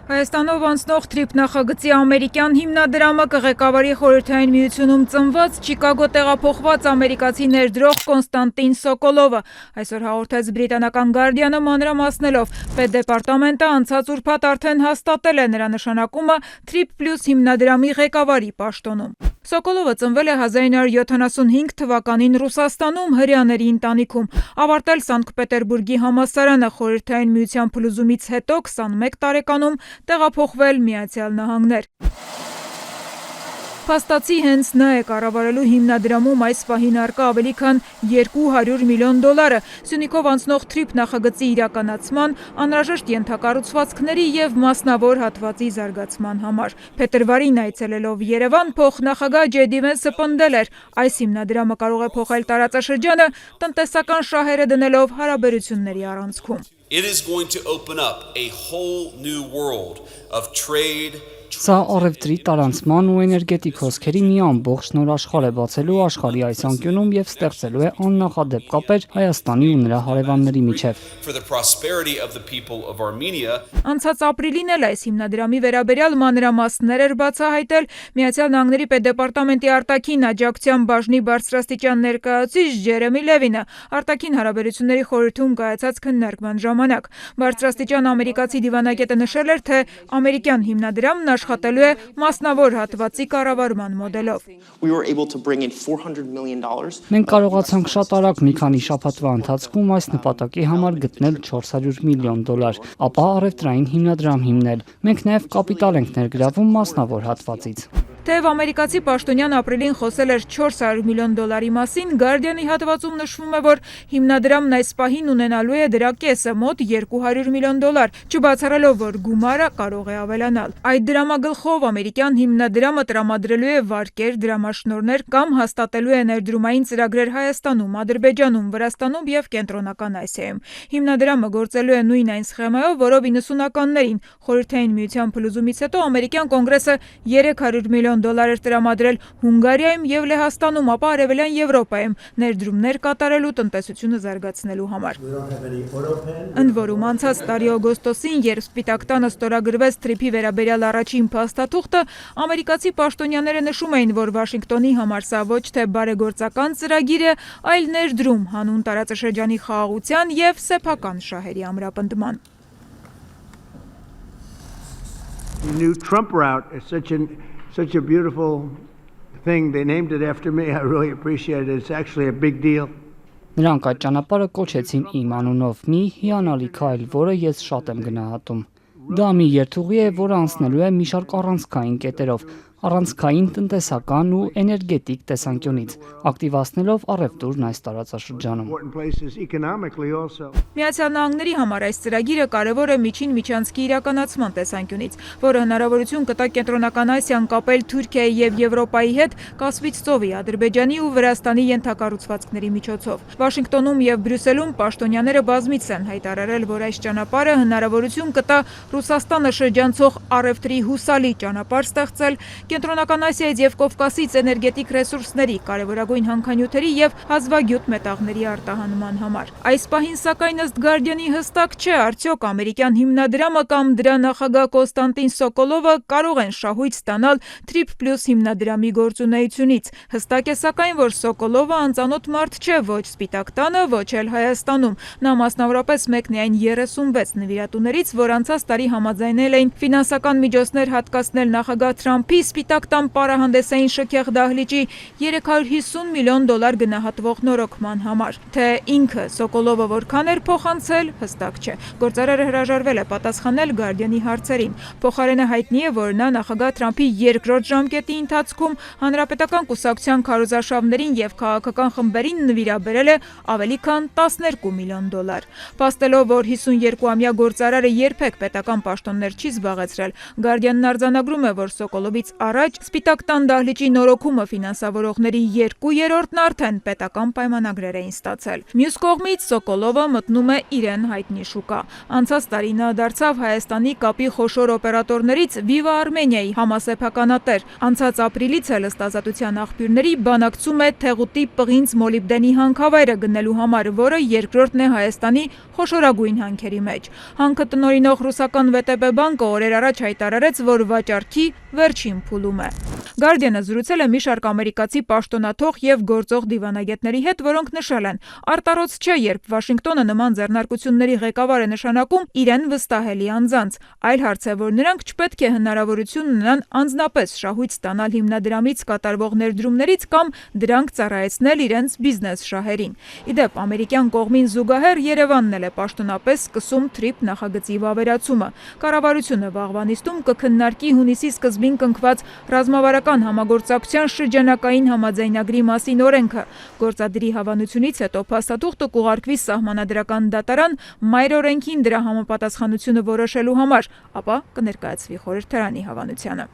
Հայաստանով անցնող TRIP նախագծի ամերիկյան հիմնադրամը կղեկավարի Խորհրդային Միությունում ծնված Չիկագո տեղափոխված ամերիկացի ներդրող Կոնստանտին Սոկոլովը, այսօր հաղորդեց բրիտանական Guardian-ը մանրամասնելով, Պետդեպարտամենտը անցած ուրբաթ արդեն հաստատել է նրա նշանակումը TRIP+ հիմնադրամի ղեկավարի պաշտոնում։ Սոկոլովը ծնվել է 1975 թվականին Ռուսաստանում հրեաների ընտանիքում, ավարտել Սանկտ Պետերբուրգի համալսարանը, Խորհրդային Միության փլուզումից հետո 21 տարեկանում տեղափոխվել Միացյալ Նահանգներ։ Փաստացի հենց նա է կառավարելու հիմնադրամում այս պահին առկա ավելի քան $200 միլիոն, Սյունիքով անցնող TRIP նախագծի իրականացման, անհրաժեշտ ենթակառուցվածքների և մասնավոր հատվածի զարգացման համար։ Փետրվարին այցելելով Երևան, փոխնախագահ Ջեյդի Վենսը պնդել էր, այս հիմնադրամը կարող է փոխել տարածաշրջանը, տնտեսական շահերը դնելով հարաբերությունների առանցքում։ It is going to open up a whole new world of trade. Սա առևտրի, տարանցման ու էներգետիկ հոսքերի մի ամբողջ նոր աշխարհ է բացելու աշխարհի այս անկյունում և ստեղծելու է աննախադեպ կապեր Հայաստանի ու նրա հարևանների միջև։ Անցած ապրիլին էլ այս հիմնադրամի վերաբերյալ մանրամասներ էր բացահայտել Միացյալ Նահանգների Պետդեպարտամենտի արտաքին աջակցության բաժնի բարձրաստիճան ներկայացուցիչ Ջերեմի Լևինը արտաքին հարաբերությունների խորհրդում կայացած քննարկման ժամանակ։ Բարձրաստիճան ամերիկացի դիվանագետը նշել էր, թե ամերիկյան հիմնադրամն աշխատելու է մասնավոր հատվածի կառավարման մոդելով։ Մենք կարողացանք շատ արագ մի քանի շաբաթվա ընթացքում այս նպատակի համար գտնել $400 միլիոն, ապա առևտրային հիմնադրամ հիմնել։ Մենք նաև կապիտալ ենք ներգրավում մասնավոր հատվածից։ Թեև ամերիկացի պաշտոնյան ապրիլին խոսել էր $400 միլիոն մասին, Guardian-ի հատվածում նշվում է, որ հիմնադրամն այս պահին ունենալու է դրա կեսը, մոտ $200 միլիոն, չբացառելով, որ գումարը կարող է ավելանալ։ Այդ դրամագլխով ամերիկյան հիմնադրամը տրամադրելու է վարկեր, դրամաշնորհներ կամ հաստատելու է ներդրումային ծրագրեր Հայաստանում, Ադրբեջանում, Վրաստանում և Կենտրոնական Ասիայում։ Հիմնադրամը գործելու է նույն այն սխեմայով, որով 90-ականներին Խորհրդային Միության փլուզումից հետո ամերիկյան կոնգրեսը $300 միլիոն էր տրամադրել Հունգարիայում և Լեհաստանում, ապա Արևելյան Եվրոպայում ներդրումներ կատարելու տնտեսությունը զարգացնելու համար։ Ընդ որում անցած տարի օգոստոսին, երբ Սպիտակ տանը ստորագրվեց TRIP-ի վերաբերյալ առաջին փաստաթուղթը, ամերիկացի պաշտոնյաները նշում էին, որ Վաշինգտոնի համար սա ոչ թե բարեգործական ծրագիր է, այլ ներդրում հանուն տարածաշրջանի խաղաղության և սեփական շահերի ամրապնդման։ Such a beautiful thing. They named it after me. I really appreciate it. It's actually a big deal. Նրանք այդ ճանապարհը կոչեցին իմ անունով, մի հիանալի քայլ, որը ես շատ եմ գնահատում։ Դա մի երթուղի է, որը անցնելու է մի շարք առանցքային կետերով, առանցքային տնտեսական ու էներգետիկ տեսանկյունից, ակտիվացնելով առևտուրն այս տարածաշրջանում։ Միացյալ Նահանգների համար այս ծրագիրը կարևոր է միջին միջանցքի իրականացման տեսանկյունից, որը հնարավորություն կտա Կենտրոնական Ասիան կապել Թուրքիայի և Եվրոպայի հետ Կասպից ծովի, Ադրբեջանի ու Վրաստանի ենթակառուցվածքների միջոցով։ Վաշինգտոնում և Բրյուսելում պաշտոնյաները բազմիցս են հայտարարել, որ այս ճանապարհը հնարավորություն կտա Ռուսաստանը շրջանցող առևտրի հուսալի ճանապարհ ստեղծել Կենտրոնական Ասիայից և Կովկասից էներգետիկ ռեսուրսների, կարևորագույն հանքանյութերի և հազվագյուտ մետաղների արտահանման համար։ Այս պահին սակայն ըստ Guardian-ի հստակ չէ, արդյոք ամերիկյան հիմնադրամը կամ դրա նախագահ Կոնստանտին Սոկոլովը կարող են շահույթ ստանալ TRIP+ հիմնադրամի գործունեությունից։ Հստակ է սակայն, որ Սոկոլովը անծանոթ մարդ չէ ոչ Սպիտակ տանը, ոչ էլ Հայաստանում։ Նա մասնավորապես մեկն է այն 36 նվիրատուներից, որ անցած տարի համաձայնել էին ֆինանսական միջոցներ հատկացնել նախագահ Թրամփի Սպիտակ տան պարահանդեսային շքեղ դահլիճի $350 միլիոն գնահատվող նորոգման համար։ Թե ինքը Սոկոլովը որքան էր փոխանցել, հստակ չէ։ Գործարարը հրաժարվել է պատասխանել Guardian-ի հարցերին։ Փոխարենը հայտնի է, որ նա նախագահ Թրամփի երկրորդ ժամկետի ընթացքում հանրապետական կուսակցության քարոզարշավներին և քաղաքական խմբերին նվիրաբերել է ավելի քան $12 միլիոն։ Փաստելով, որ 52-ամյա գործարարը երբեք պետական պաշտոններ չի զբաղեցրել, Guardian-ն արձանագրում է, որ Սոկոլովից առաջ Սպիտակ տան դահլիճի նորոգումը ֆինանսավորողների 2/3-ն արդեն պետական պայմանագրեր էին ստացել։ Մյուս կողմից Սոկոլովը մտնում է իրեն հայտնի շուկա։ Անցած տարի նա դարձավ Հայաստանի կապի խոշոր օպերատորներից Viva Armenia-ի համասեփականատեր։ Անցած ապրիլից էլ ըստ ազատության աղբյուրների բանակցում է Թեղուտի պղինձ մոլիբդենի հանքավայրը գնելու համար, որը երկրորդն է Հայաստանի խոշորագույն հանքերի մեջ։ Հանքը տնօրինող ռուսական VTB բանկը օրեր առաջ հայտարարեց, որ վաճառքի վերջին փուլում է։ Guardian-ը զրուցել է մի շարք ամերիկացի պաշտոնաթող եւ գործող դիվանագետների հետ, որոնք նշել են. արտարոց չէ, երբ Վաշինգտոնը նման ձեռնարկությունների ղեկավար է նշանակում իրեն վստահելի անձանց, այլ հարց է, որ նրանք չպետք է հնարավորություն ունենան անձնապես շահույթ ստանալ հիմնադրամից կատարվող ներդրումներից կամ դրանք ծառայեցնել իրենց բիզնես շահերին։ Իդեպ, ամերիկյան կողմին զուգահեռ Երևանն էլ է պաշտոնապես սկսում TRIP նախագծի վավերացումը։ Կառավարությունը վաղվա նիստում կքննարկի հունիսի սկզբին կնքված ռազմավարական համագործակցության շրջանակային համաձայնագրի մասին օրենքը։ Գործադրի հավանությունից հետո փաստաթուղթը կուղարկվի սահմանադրական դատարան մայր օրենքին դրա համապատասխանությունը որոշելու համար, ապա կներկայացվի խորհրդարանի հավանությանը։